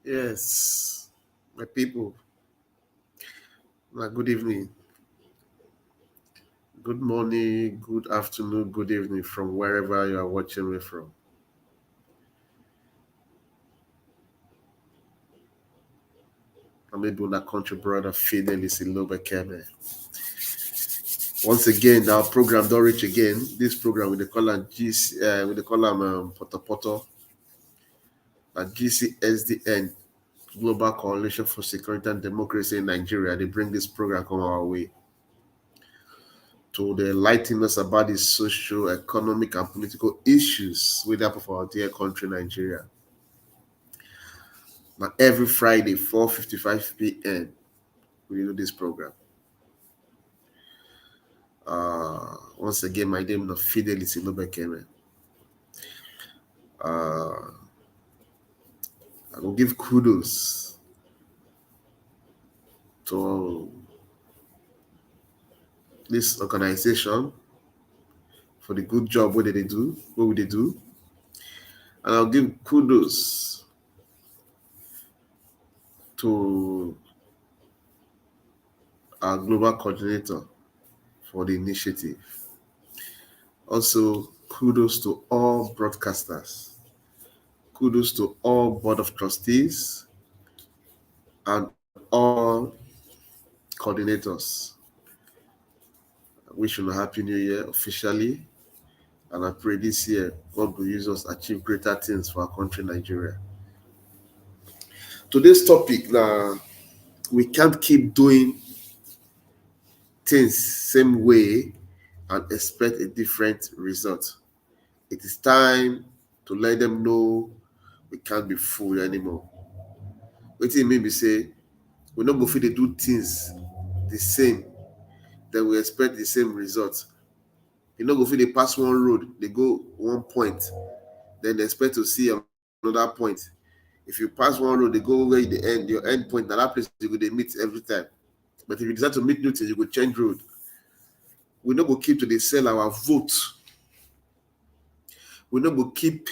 Yes, my people, good evening, good morning, good afternoon, good evening from wherever you are watching me from. I'm able to country brother Fidelis in Lobekeme. Once again, our program don't reach again. This program with the column GC, with the column Poto Poto at GCSDN Global Coalition for Security and Democracy in Nigeria. They bring this program come our way to enlighten us about the social, economic, and political issues with that of our dear country, Nigeria. Now, every Friday, 4:55 p.m., we do this program. Once again, my name is Fidelity Lobekeme. I will give kudos to this organization for the good job what they do, what they do. And I'll give kudos to our global coordinator for the initiative. Also, kudos to all broadcasters. Kudos to all board of trustees and all coordinators. I wish you a happy new year officially. And I pray this year God will use us to achieve greater things for our country, Nigeria. Today's topic now, we can't keep doing things same way and expect a different result. It is time to let them know we can't be fooled anymore. What it mean be say we not go fit dey do things the same, then we expect the same result. You no go fit dey pass one road, they go one point, then they expect to see another point. If you pass one road, they go where the end, your end point, na that place you go dey meet every time. But if you decide to meet new things, you go change road. We no go keep to dey sell our vote. We no go keep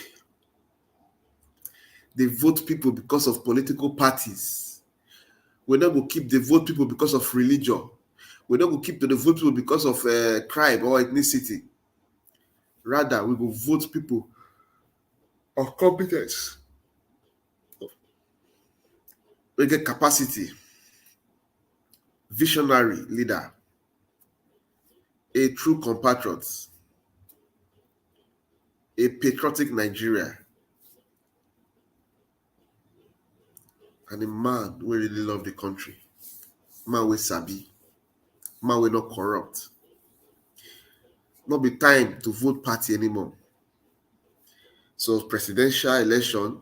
dey vote people because of political parties. We no go keep dey vote people because of religion. We no go keep to dey vote people because of crime or ethnicity. Rather, we go vote people of competence, we get capacity, visionary leader, a true compatriot, a patriotic Nigeria, and a man who really love the country, man wey sabi, man wey not corrupt. Not be time to vote party anymore. So presidential election,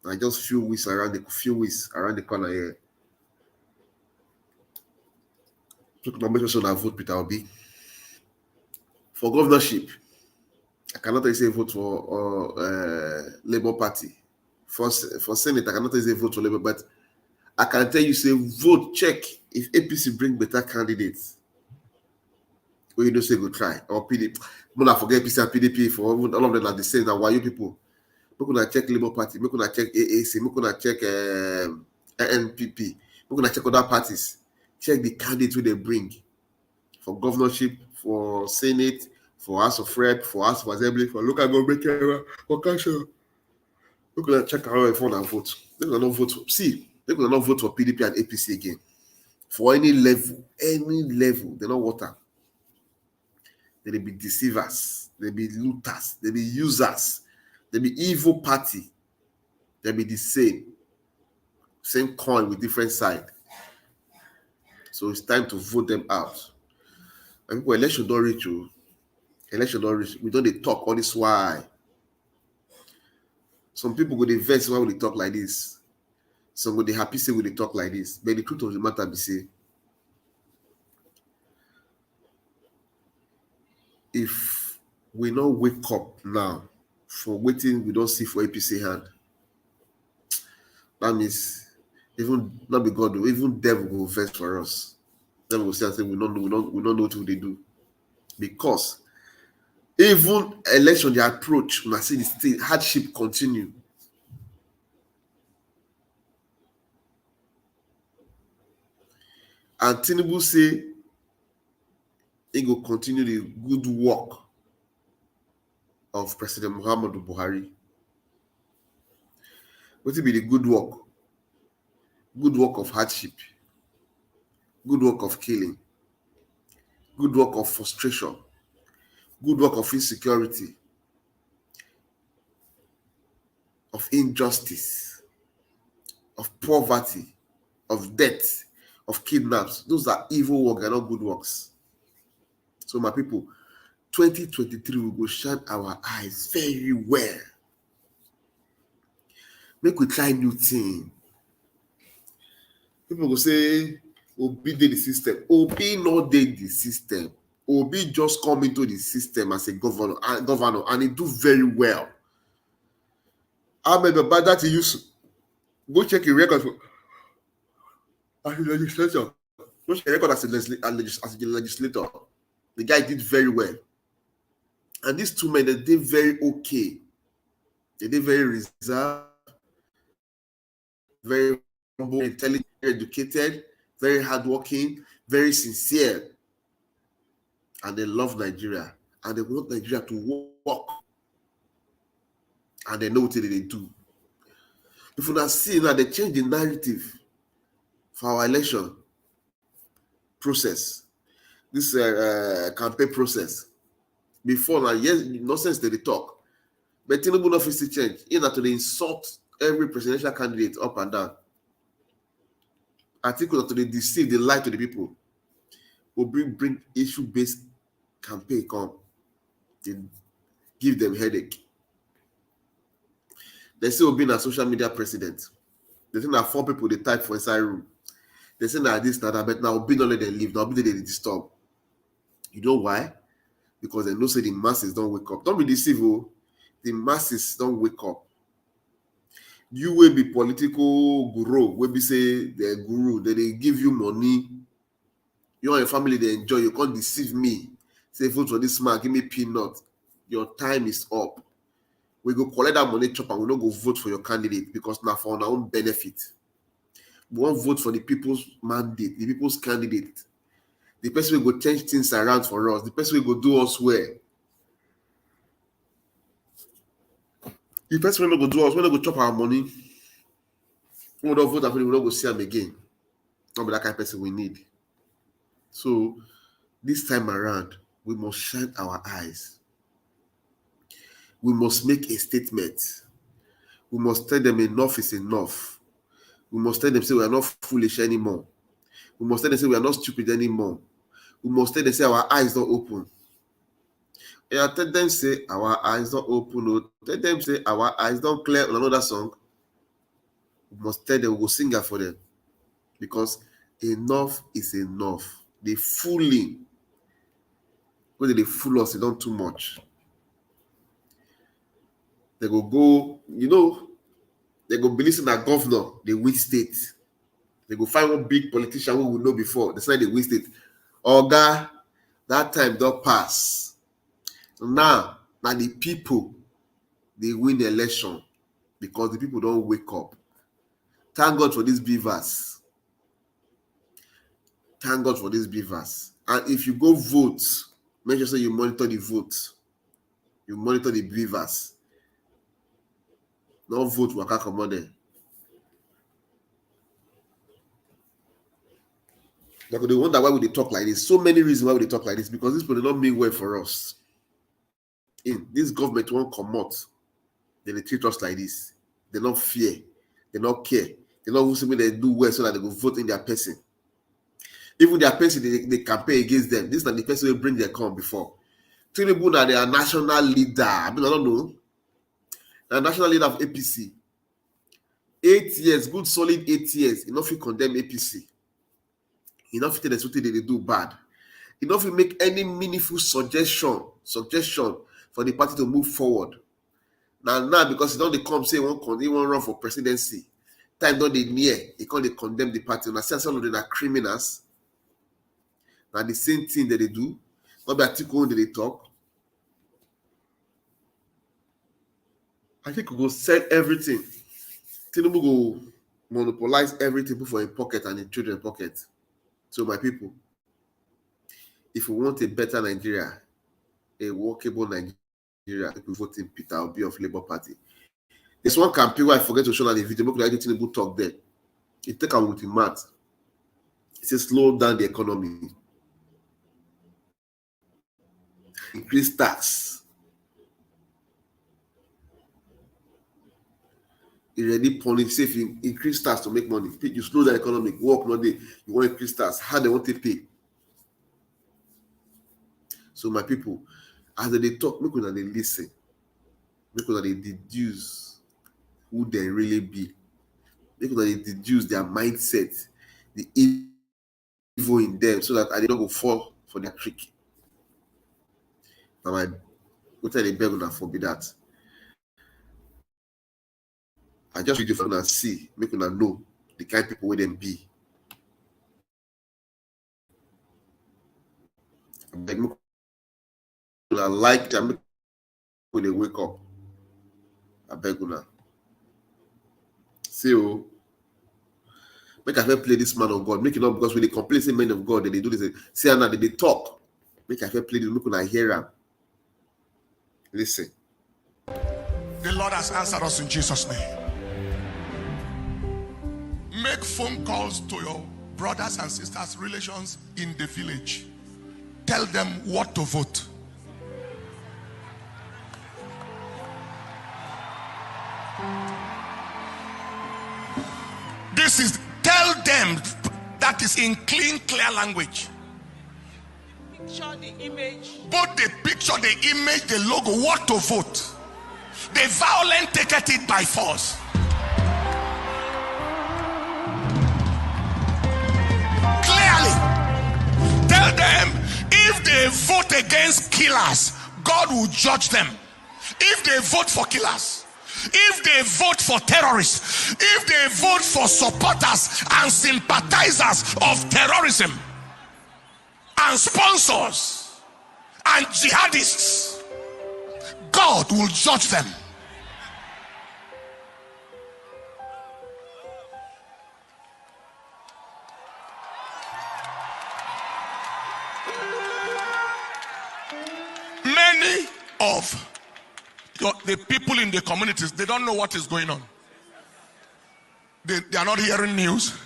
I just few weeks around the corner here. So make sure I vote Peter Obi. For governorship, I cannot say vote for Labour Party. For Senate, I cannot say vote for Labour, but I can tell you say vote check if APC bring better candidates. Or you don't say go try or PDP. When I forget APC and PDP for all of them are the same. Now why you people? Make una check Labour Party, make una check AAC, make una check NPP, make una check other parties. Check the candidates who they bring for governorship, for Senate, for House of Rep, for House of Assembly, for local government area, for council. Make una check how phone and vote. Make una not vote. Make una not vote for PDP and APC again. For any level, they don't water. They be deceivers, they be looters, they be users, they be evil party. They be the same coin with different side. So it's time to vote them out. And people, election don't reach you. Election don't reach. We don't dey talk all this why. Some people go dey vex why we dey talk like this. Some go dey happy say we dey talk like this. But the truth of the matter be say, if we not wake up now for waiting, we don't see for APC hand. That means even not be God, even devil will vex for us. Devil will say and say we don't know what they do. Because even election, the approach, when I see the state hardship continue. And Tinubu say he will continue the good work of President Muhammadu Buhari. What will be the good work? Good work of hardship, good work of killing, good work of frustration, good work of insecurity, of injustice, of poverty, of death, of kidnaps. Those are evil work, they're not good works. So my people, 2023 we will shine our eyes very well. Make we try new thing. People will say, Obi dey the system. Obi not dey the system. Obi just come into the system as a governor, and he do very well. Ahmed Baba he used go check his record as a legislator. Go check his record as a legislator. The guy did very well. And these two men, they did very okay. They did very reserved, very humble, intelligent, educated, very hardworking, very sincere. And they love Nigeria. And they want Nigeria to work. And they know what they do. If you now see now, they change the narrative for our election process, this campaign process. Before now, yes, nonsense they talk. But Tinubu no fit change. In that they insult every presidential candidate up and down. Article that they deceive, they lie to the people. Will bring issue-based campaign come. They give them headache. They say Obi na social media president. They think that 4 people they type for inside room. They say that this, that, but now Obi don't let them leave. Now Obi they disturb. You know why? Because they know say the masses don't wake up. Don't be deceived. The masses don't wake up. You will be political guru. Will be say the guru. They give you money. You and your family they enjoy. You can't deceive me. Say vote for this man. Give me peanut. Your time is up. We go collect that money chop and we don't go vote for your candidate because now for our own benefit. We won't vote for the people's mandate, the people's candidate. The person will go change things around for us. The person will go do us well. The person will go do us, when they go chop our money, we don't vote and we don't go see them again. Not be that kind of person we need. So this time around, we must shine our eyes. We must make a statement. We must tell them enough is enough. We must tell them say we are not foolish anymore. We must tell them say we are not stupid anymore. We must tell them say our eyes don't open. And I tell them say our eyes don't open. Tell them say our eyes don't clear on another song. We must tell them we will sing it for them. Because enough is enough. They fooling. When they fool us, they don't too much. They go, they go believe in that governor, they win state. They go find one big politician who we know before. They say they win state. Oga, that time don't pass. Now the people, they win the election because the people don't wake up. Thank God for these beavers. Thank God for these beavers. And if you go vote, make sure you monitor the vote. You monitor the beavers. No vote waka comot there. Like they wonder why would they talk like this. So many reasons why would they talk like this, because this people don't mean well for us. In this government won't come out. They treat us like this. They don't fear. They don't care. They don't want they do well so that they go vote in their person. Even their person, they campaign against them. This is not the person who bring their come before. Tinubu now they are national leader. I don't know. The national leader of APC. 8 years, good solid 8 years. Enough you condemn APC. Enough you tell them something they do bad. Enough you make any meaningful suggestion for the party to move forward. Now because he don't come say one run for presidency. Time don't they near. He can't condemn the party. Now some of them are criminals. Now the same thing that they do. Not the article that they talk. I think we go sell everything. Tinubu go monopolize everything for his pocket and his children's pocket. So my people, if we want a better Nigeria, a workable Nigeria, we vote in Peter Obi of Labour Party. There's one campaign where I forget to show that the video, but I didn't even talk there. It take out with the math. It says slow down the economy, increase tax. It already punish. Say if you increase tax to make money, you slow down the economy, work no day, you want to increase tax. How they want to pay? So my people, as they talk, make sure they listen, make sure they deduce who they really be, make sure they deduce their mindset, the evil in them, so that I don't go fall for their trick. Now I go tell the beg forbid that. I just read you for and see, make una know the kind of people where them be. Make una like them when they wake up. I beg una. See you. Make I play this man of God. Make it not because when they complain, say men of God, they do this. See now they talk. Make I play this. Make una hear them. Listen. The Lord has answered us in Jesus' name. Make phone calls to your brothers and sisters, relations in the village. Tell them what to vote. This is, tell them, that is in clean, clear language. Picture the image. Both the picture, the image, the logo, what to vote. The violent take it by force. Clearly, tell them if they vote against killers, God will judge them. If they vote for killers, if they vote for terrorists, if they vote for supporters and sympathizers of terrorism and sponsors and jihadists, God will judge them. Many of the people in the communities, they don't know what is going on. They are not hearing news.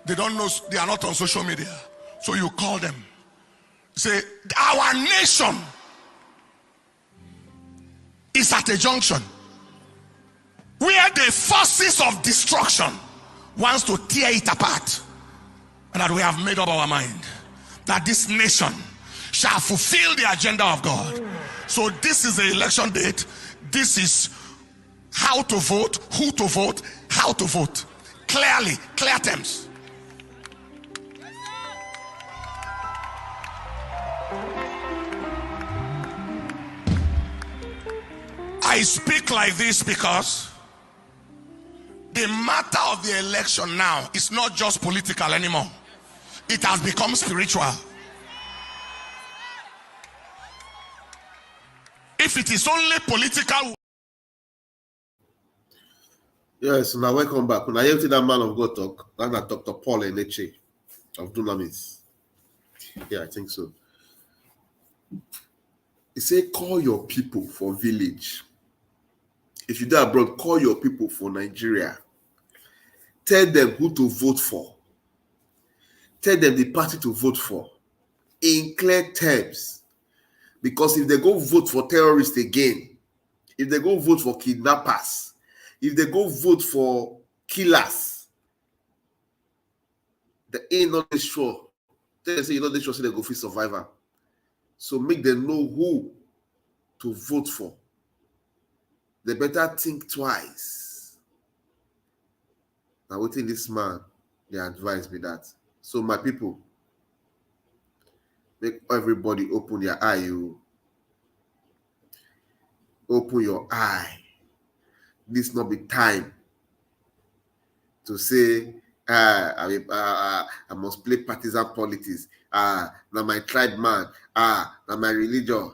They don't know, they are not on social media. So you call them. Say, our nation is at a junction where the forces of destruction wants to tear it apart. And that we have made up our mind that this nation shall fulfill the agenda of God. So this is the election date. This is how to vote, who to vote, how to vote. Clearly, clear terms. I speak like this because the matter of the election now is not just political anymore. It has become spiritual. If it is only political. Yes, now welcome back. When I hear that man of God talk, that's Dr. Paul Eneche of Dunamis. Yeah, I think so. He said, call your people for village. If you're abroad, call your people for Nigeria. Tell them who to vote for. Tell them the party to vote for in clear terms. Because if they go vote for terrorists again, if they go vote for kidnappers, if they go vote for killers, they ain't not sure. They say you're not sure, so they go for survivor. So make them know who to vote for. They better think twice. Now, waiting this man, they advise me that. So my people, make everybody open your eye. You open your eye. This not be time to say, I must play partisan politics. Now my tribe man. Now my religion.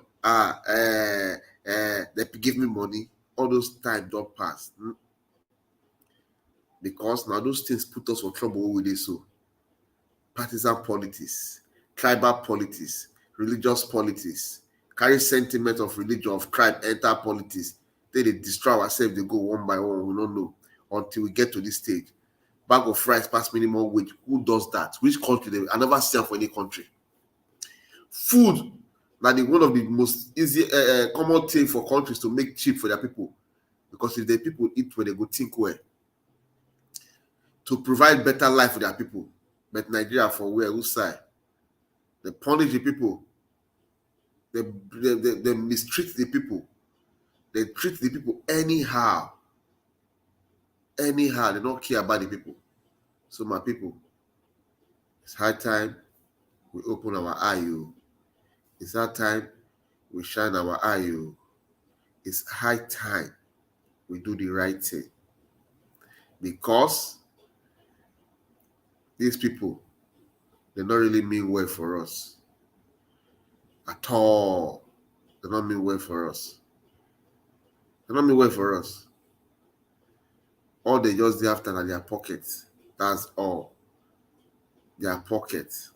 They give me money. All those times don't pass. Because now those things put us for trouble with this. So partisan politics, tribal politics, religious politics, carry sentiment of religion, of tribe, enter politics. Then they destroy ourselves, they go one by one, we don't know until we get to this stage. Bag of rice past minimum wage. Who does that? Which country? I never see them for any country. Food, that is one of the most easy, common thing for countries to make cheap for their people. Because if the people eat well, they go think well. To provide better life for their people. But Nigeria, for where? Whose side? They punish the people. They mistreat the people. They treat the people anyhow. Anyhow, they don't care about the people. So my people, it's high time we open our eye. It's high time we shine our eye. It's high time we do the right thing. Because these people, they don't really mean well for us. At all. They don't mean well for us. They don't mean well for us. All they just do after are their pockets. That's all. Their pockets.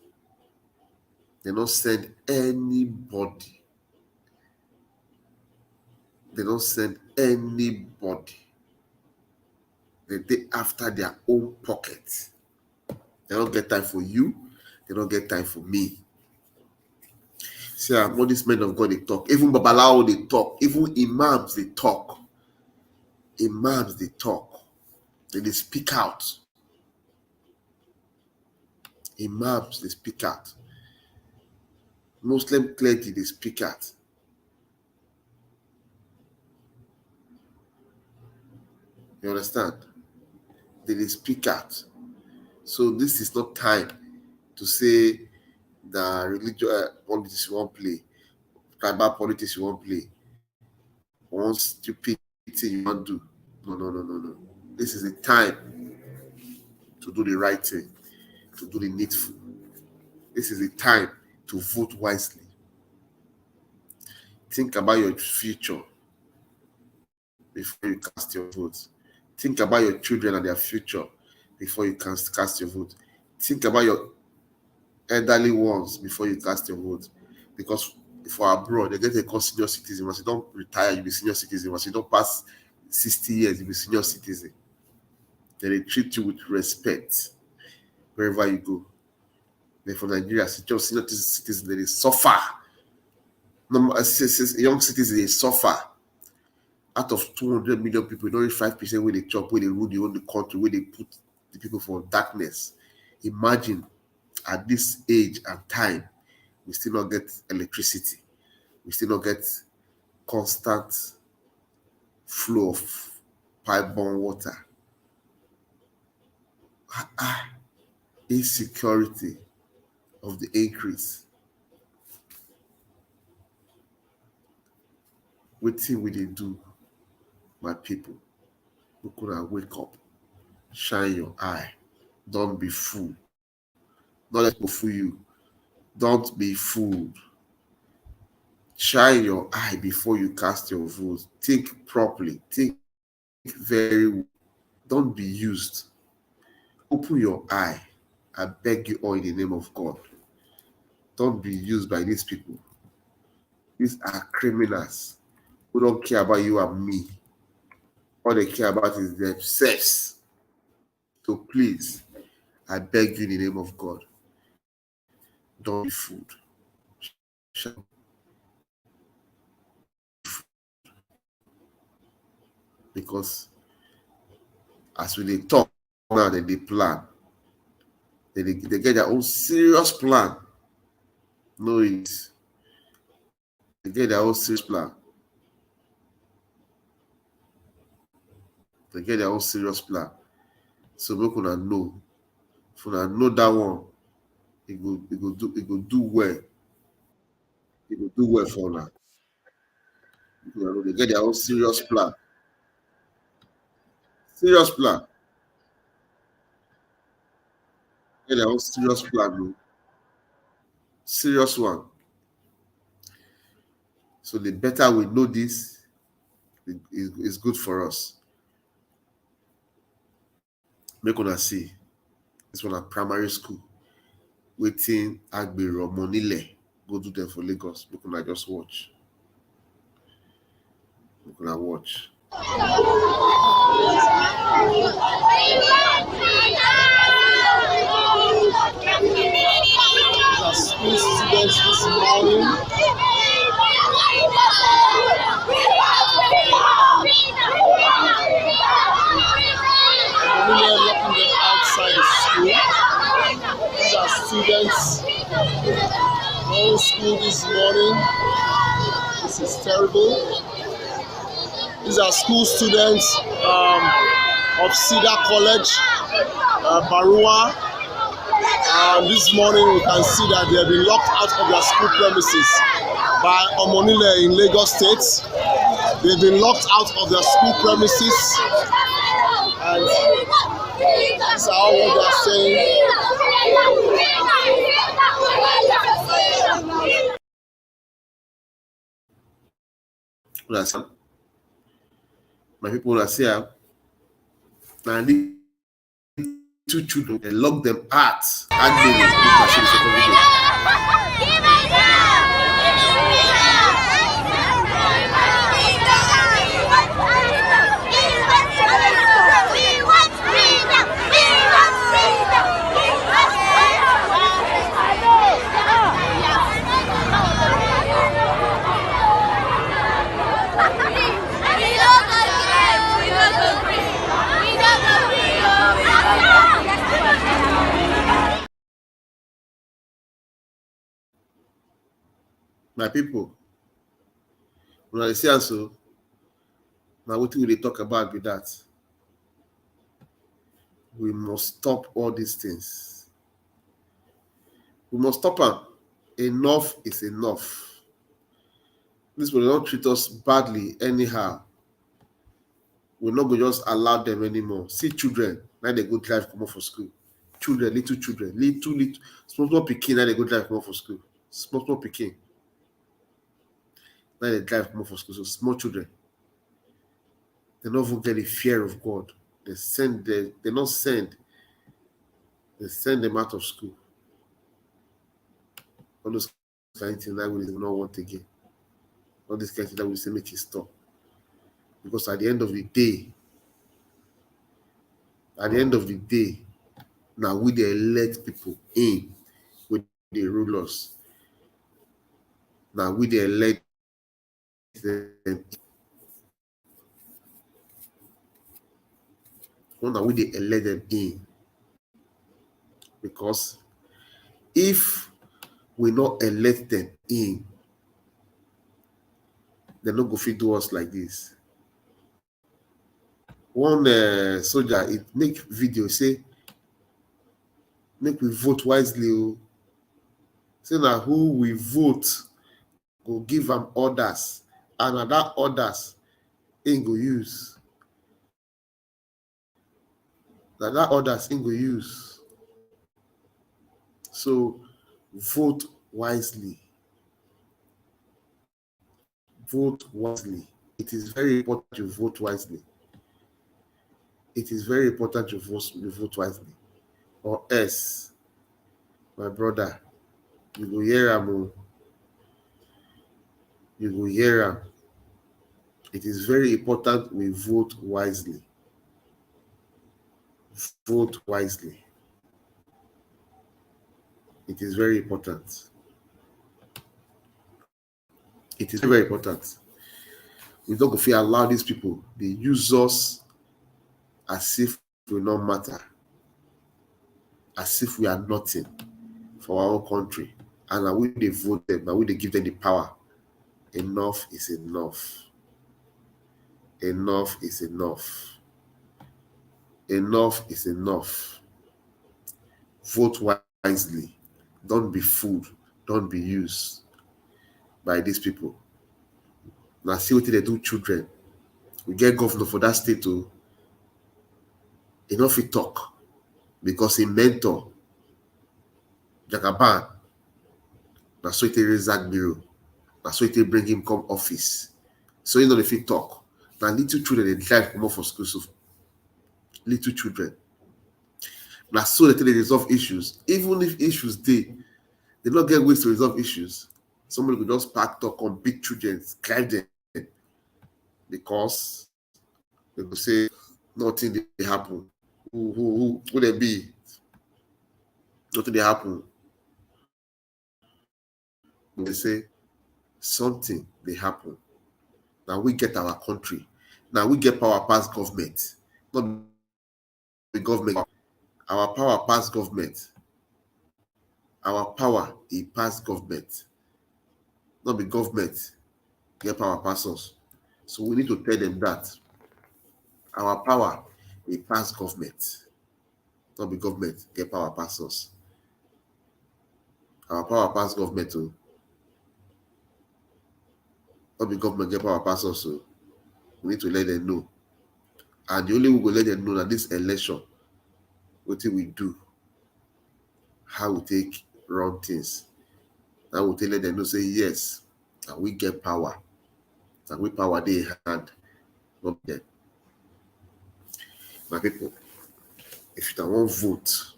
They don't send anybody. They don't send anybody. They after their own pockets. They don't get time for you. They don't get time for me. See, all these men of God, they talk. Even Babalawo, they talk. Even imams, they talk. Imams, they talk. They speak out. Imams, they speak out. Muslim clergy, they speak out. You understand? They speak out. So this is not time to say the religious politics you won't play, tribal politics you won't play, one stupid thing you won't do. No. This is the time to do the right thing, to do the needful. This is the time to vote wisely. Think about your future before you cast your vote. Think about your children and their future before you cast your vote. Think about your elderly ones before you cast your vote. Because for abroad, they get a senior citizen. Once you don't retire, you'll be senior citizen. Once you don't pass 60 years, you'll be senior citizen. Then they treat you with respect wherever you go. Then for Nigeria, senior citizens, they suffer. Young citizens, they suffer. Out of 200 million people, only 5% where they chop, where they rule the country, where they put the people for darkness. Imagine at this age and time, we still not get electricity. We still not get constant flow of pipe-borne water. Insecurity of the increase. What thing will they do, my people? Who could wake up? Shine your eye. Don't be fooled. Don't let people fool you. Don't be fooled. Shine your eye before you cast your vote. Think properly. Think very well. Don't be used. Open your eye. I beg you all in the name of God. Don't be used by these people. These are criminals who don't care about you and me. All they care about is themselves. So please, I beg you in the name of God, don't be fooled. Because as we talk now, they plan. They get their own serious plan. No, it. They get their own serious plan. They get their own serious plan. So we gonna know. If we know that one, it go do well. It will do well for now. They get their own serious plan. Serious plan. Get their own serious plan, bro. Serious one. So the better we know this, it's good for us. Make una see. This one at primary school. waiting Agbero Monile go do them for Lagos. We can just watch. We can watch. The school students this morning. And we are locking them outside the school. These are students going to school this morning. This is terrible. These are school students of Cedar College, Barua. This morning we can see that they have been locked out of their school premises by Omonile in Lagos State. They've been locked out of their school premises, and these are all what they are saying. My people are saying, now these two children, they lock them out. My people, when I say so, now what will they talk about with that? We must stop all these things. We must stop them. Enough is enough. This will not treat us badly anyhow. We're not going to just allow them anymore. See children, now they go drive come out for school. Children, little small picking, now they go drive come out for school. Small picking. Now they drive come out for school. So small children, they don't even get the fear of God. They send them out of school. All those kind of things that we do not want again. All these kind of things that we say make it stop. Because at the end of the day, now we they elect people in with the rulers. Now we they elect them. Now we they elect them in. Because if we not elect them in, they're not going to do us like this. One soldier, it make video say, make we vote wisely. Say now who we vote go give them orders, and that orders ain't go use. That orders ain't go use. So vote wisely. Vote wisely. It is very important to vote wisely. It is very important to vote wisely. Or else, my brother, you go hear am. You go hear am. It is very important we vote wisely. Vote wisely. It is very important. It is very important. We don't go feel allow these people. They use us as if we don't matter, as if we are nothing for our own country, and now we they vote them, now we they give them the power. Enough is enough. Enough is enough. Enough is enough. Vote wisely. Don't be fooled. Don't be used by these people. Now see what they do, children. We get governor for that state too. Enough he talk because he mentor Jagaban. That's why they raise Zach Bureau. That's why they bring him come office. So you know if he talk. Now little children they drive come out for school. So little children. Now, so they resolve issues. Even if issues they don't get ways to resolve issues. Somebody could just pack talk on big children, drive them, because they could say nothing they happen. Who would they be? Nothing they happen. They say something they happen. Now we get our country. Now we get power past government. Not the government. Our power past government. Our power is past government. Not the government get power past us. So we need to tell them that our power is past government. Not the government get power past us. Our power past government too. Not the government get power past us. So we need to let them know. And the only way we will let them know that this election, what we do, how we take wrong things. Now we tell them know say yes, and we get power. And we power they hand, not them. My people, if you don't want vote,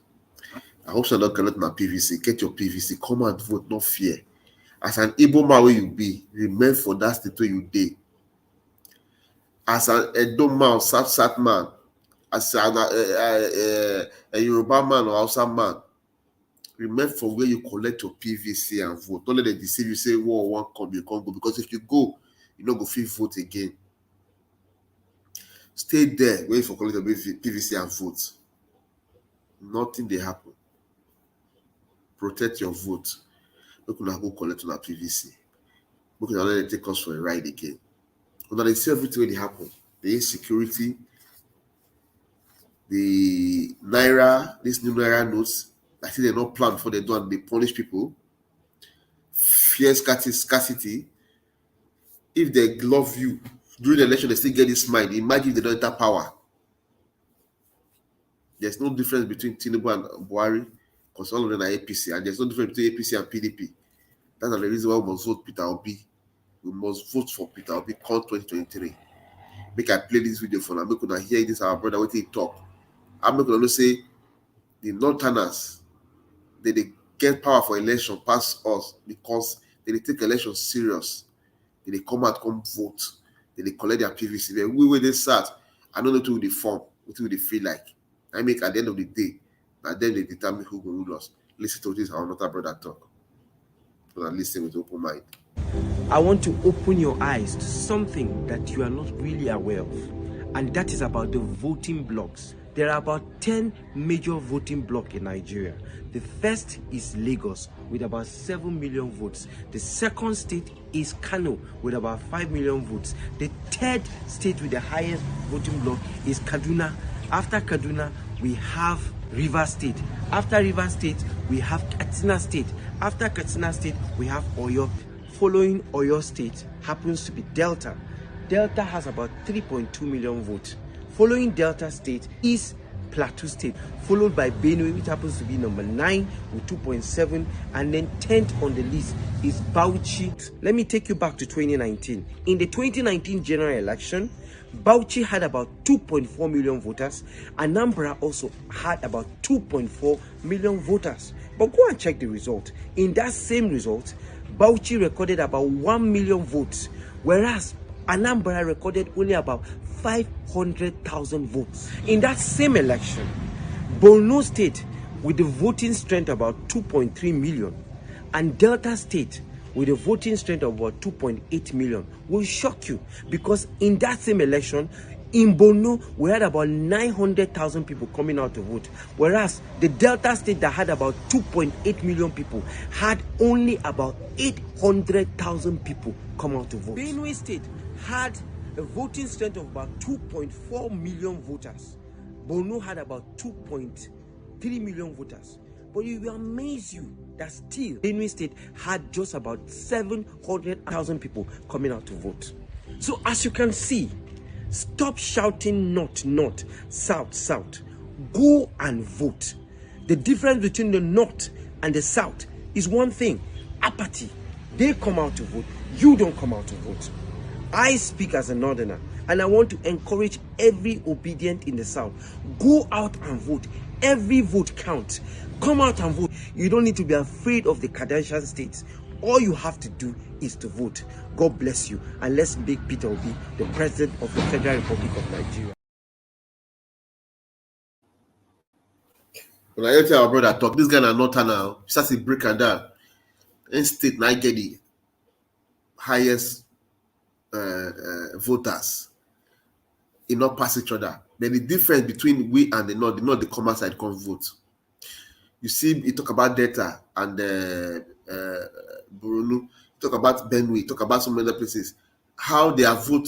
I hope you not collect my PVC. Get your PVC, come and vote, no fear. As an Igbo man where you be, remain for that state where you dey. As an Edo man, South man, as a Yoruba man or Hausa man, remember for where you collect your PVC and vote. Don't let them deceive you, say, whoa, one come, you can't go. Because if you go, you don't go feel vote again. Stay there, wait for collect your PVC and vote. Nothing they happen. Protect your vote. Look at go collect on our PVC. Look at let them take us for a ride again. When they see everything they happen, the insecurity, the Naira, this new Naira notes, I think they're not planned before they do and they punish people. Fear scarcity. If they love you during the election, they still get this mind. Imagine if they don't enter power. There's no difference between Tinubu and Buhari because all of them are APC, and there's no difference between APC and PDP. That's the reason why we must vote Peter Obi. We must vote for Peter Obi come 2023. Make I play this video for now. Make una hear this our brother what he talk. I'm not gonna say the Northerners they get power for election past us because they take election serious. They come out, come vote. They collect their PVC. Then we where they start. I don't know to the form, what do they feel like. I make at the end of the day, and then they determine who will rule us. Listen to this, our another brother talk. So listen with open mind. I want to open your eyes to something that you are not really aware of, and that is about the voting blocks. There are about 10 major voting blocks in Nigeria. The first is Lagos with about 7 million votes. The second state is Kano with about 5 million votes. The third state with the highest voting block is Kaduna. After Kaduna, we have Rivers State. After Rivers State, we have Katsina State. After Katsina State, we have Oyo. Following Oyo State happens to be Delta. Delta has about 3.2 million votes. Following Delta State is Plateau State, followed by Benue, which happens to be number 9 with 2.7, and then 10th on the list is Bauchi. Let me take you back to 2019. In the 2019 general election, Bauchi had about 2.4 million voters. Anambra also had about 2.4 million voters. But go and check the result. In that same result, Bauchi recorded about 1 million votes, whereas Anambra recorded only about 500,000 votes. In that same election, Borno State with the voting strength about 2.3 million and Delta State with a voting strength of about 2.8 million will shock you, because in that same election in Borno we had about 900,000 people coming out to vote, whereas the Delta State that had about 2.8 million people had only about 800,000 people come out to vote. Benue State had a voting strength of about 2.4 million voters. Borno had about 2.3 million voters. But it will amaze you that still Benue State had just about 700,000 people coming out to vote. So as you can see, stop shouting north, north, south, south. Go and vote. The difference between the north and the south is one thing: apathy. They come out to vote, you don't come out to vote. I speak as a northerner, And I want to encourage every obedient in the South. Go out and vote. Every vote counts. Come out and vote. You don't need to be afraid of the Kardashian states. All you have to do is to vote. God bless you. And let's make Peter Obi the president of the Federal Republic of Nigeria. When I tell our brother talk, this guy na not now. He starts to break and down. In state, now get the highest voters. It not pass each other. But the difference between we and the North the common side can't vote. You see, you talk about Delta and Borno, talk about Benue, talk about some other places. How they are vote,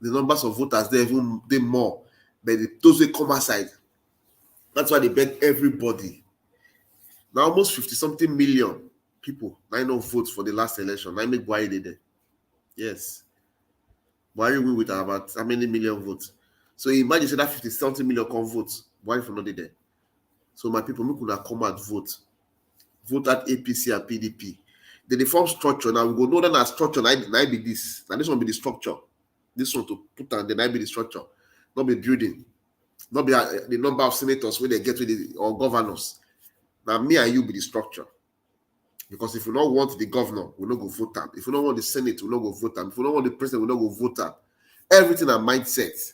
the numbers of voters they more, but those who come aside. That's why they beg everybody. Now almost 50-something million people now not vote for the last election. Now make Buhari did it. Yes. Buhari win with about how many million votes? So imagine that 50-something million come vote. Buhari for not did it. So my people, we could come out vote. Vote at APC and PDP. Then they form structure. Now we go know that our structure now be this. Now this one be the structure. This one to put on the now be the structure. Not be building. Not be the number of senators where they get with the or governors. Now me and you be the structure. Because if we don't want the governor, we don't go vote them. If we don't want the Senate, we don't go vote them. If we don't want the president, we don't go vote them. Everything are mindset.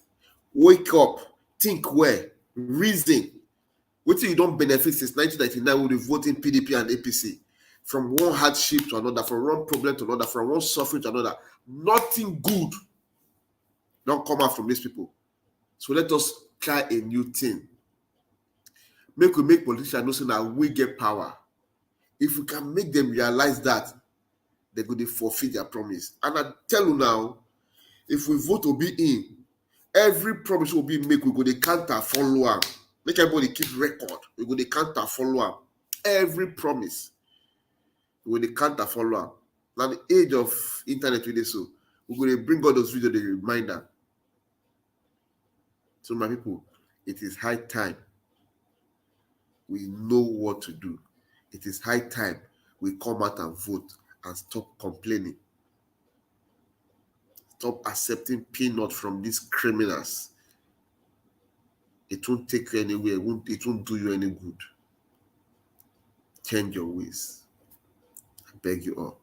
Wake up, think where, reason. What you don't benefit since 1999 with the voting PDP and APC. From one hardship to another, from one problem to another, from one suffering to another. Nothing good don't come out from these people. So let us try a new thing. We make politicians know that we get power. If we can make them realize that, they're going to forfeit their promise. And I tell you now, if we vote to be in, every promise will be made. We go to counter follow up. Make everybody keep record. We go to counter follow up. Every promise. We go to counter follow up. Now the age of internet today, so we're going to bring all those videos, the reminder. So my people, it is high time we know what to do. It is high time we come out and vote and stop complaining. Stop accepting peanut from these criminals. It won't take you anywhere. It won't do you any good. Change your ways. I beg you all.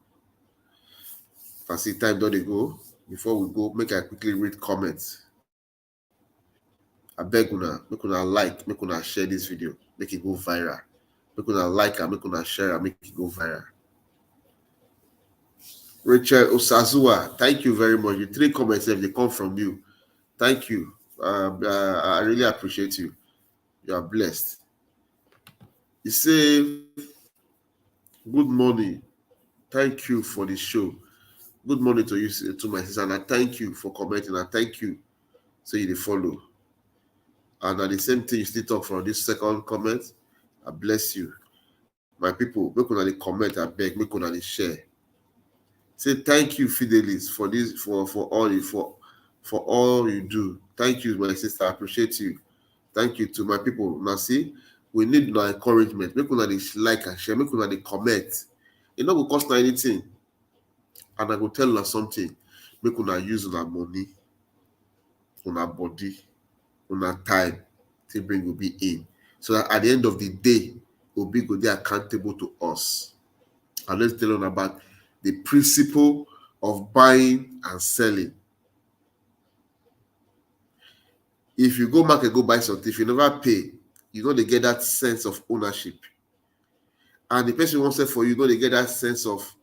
If I see time, don't they go? Before we go, make I quickly read comments. I beg una, make una like, make una share this video, make it go viral. Make una like and make una share and make it go viral. Rachel Osazua, thank you very much. The 3 comments, if they come from you, thank you. I really appreciate you. You are blessed. You say, good morning. Thank you for the show. Good morning to you, to my sister, and I thank you for commenting. I thank you. So you follow. And at the same thing, you still talk from this second comment. I bless you. My people, make una the comment, I beg, make una the share. Say thank you, Fidelis, for this, for all you do. Thank you, my sister. I appreciate you. Thank you to my people. Now see, we need no encouragement. Make una the like and share. Make una the comment. It not will cost anything. And I will tell you something. Make una use una money, una body, una time to bring will be in. So that at the end of the day, Obi go be accountable to us. And let's tell them about the principle of buying and selling. If you go market, go buy something, if you never pay, you know they get that sense of ownership. And the person who wants to sell for you know they get that sense of,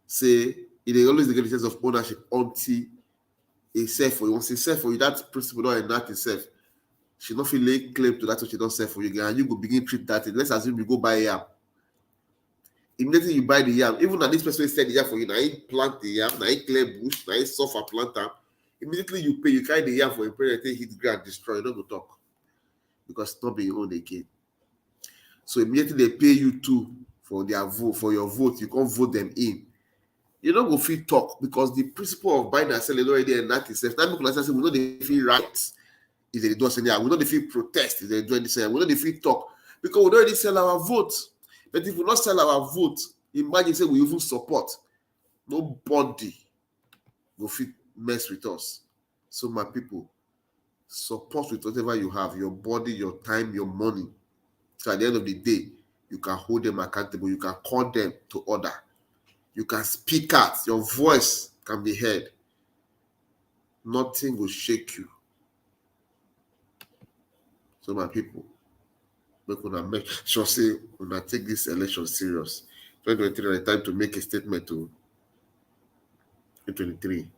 say, they always get the sense of ownership until they sell for you. Once they sell for you, that principle don't enact itself. She not feel lay claim to that what she don't sell for you, and you go begin treat that. Let's assume you go buy a yam. Immediately you buy the yam, even that this person said the yam for you, now he plant the yam, now he clear bush, now he suffer plant them. Immediately you pay, you carry the yam for a period, hit the ground, destroy, you don't go talk. Because it's not being owned again. So immediately they pay you too for their vote, for your vote, you can't vote them in. You don't go feel talk because the principle of buying and selling already enact itself. Now people say we know they feel right. If they do something, we know they feel protest. If they do anything, we know they feel talk because we don't already sell our vote. But if we not sell our vote, imagine say we even support. Nobody will feel mess with us. So my people, support with whatever you have, your body, your time, your money. So at the end of the day, you can hold them accountable. You can call them to order. You can speak out. Your voice can be heard. Nothing will shake you. So my people, make sure say when I take this election serious. 2023 is the time to make a statement to 2023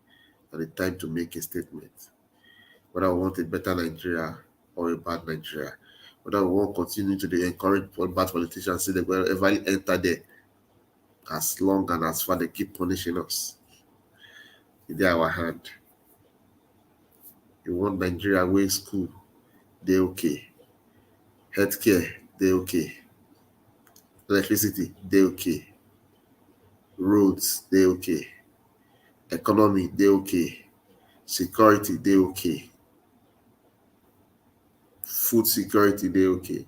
and the time to make a statement. Whether we want a better Nigeria or a bad Nigeria. Whether we want to continue to encourage bad politicians, say that wherever you enter there, as long and as far they keep punishing us. It's in our hand. You want Nigeria where school, they okay. Healthcare, they okay. Electricity, they okay. Roads, they okay. Economy, they okay. Security, they okay. Food security, they okay.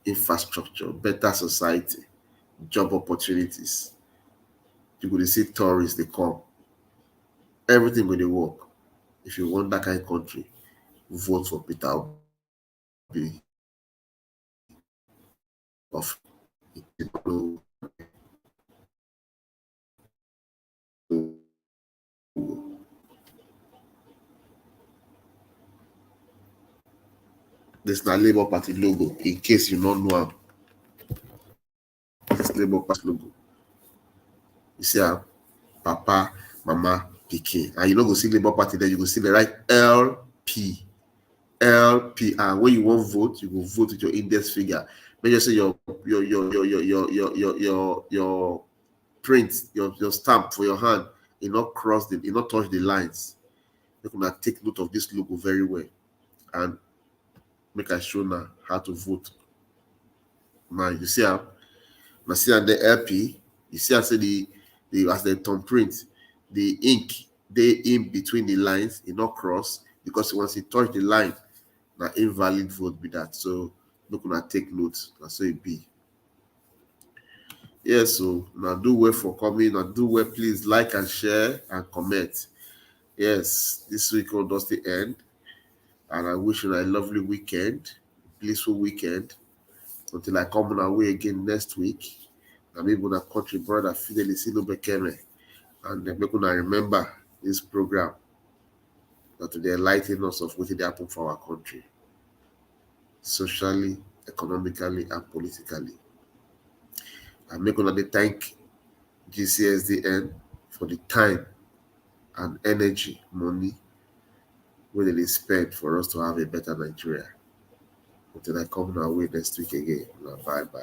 Infrastructure, better society, job opportunities. You could see tourists, they come. Everything will they work. If you want that kind of country, vote for Peter Obi. Of this is the Labour Party logo, in case you don't know. This Labour Party logo. You see Papa, Mama, Pikin. And you don't go see Labour Party, then you go see the right LP. LP. And when you want vote, you go vote with your index finger. Make sure say your print, your stamp for your hand, it not cross it not touch the lines. You can take note of this logo very well. And make I show now how to vote. Now you see how now see on the LP, you see I say the as the thumb print, the ink they in between the lines, it not cross, because once it touch the line, now invalid vote be that. So look when I take notes, that's so it be. Yeah, so now do well for coming, now do well, please like and share and comment. Yes, this week does the end. And I wish you a lovely weekend, blissful weekend, until I come on our way again next week. I'm able to country brother Fidelis Bekeme, and make I remember this program that they enlighten us of what happened for our country, socially, economically, and politically. I'm making to thank GCSDN for the time and energy, money, where they spend for us to have a better Nigeria. Until I come our way next week again. Bye bye.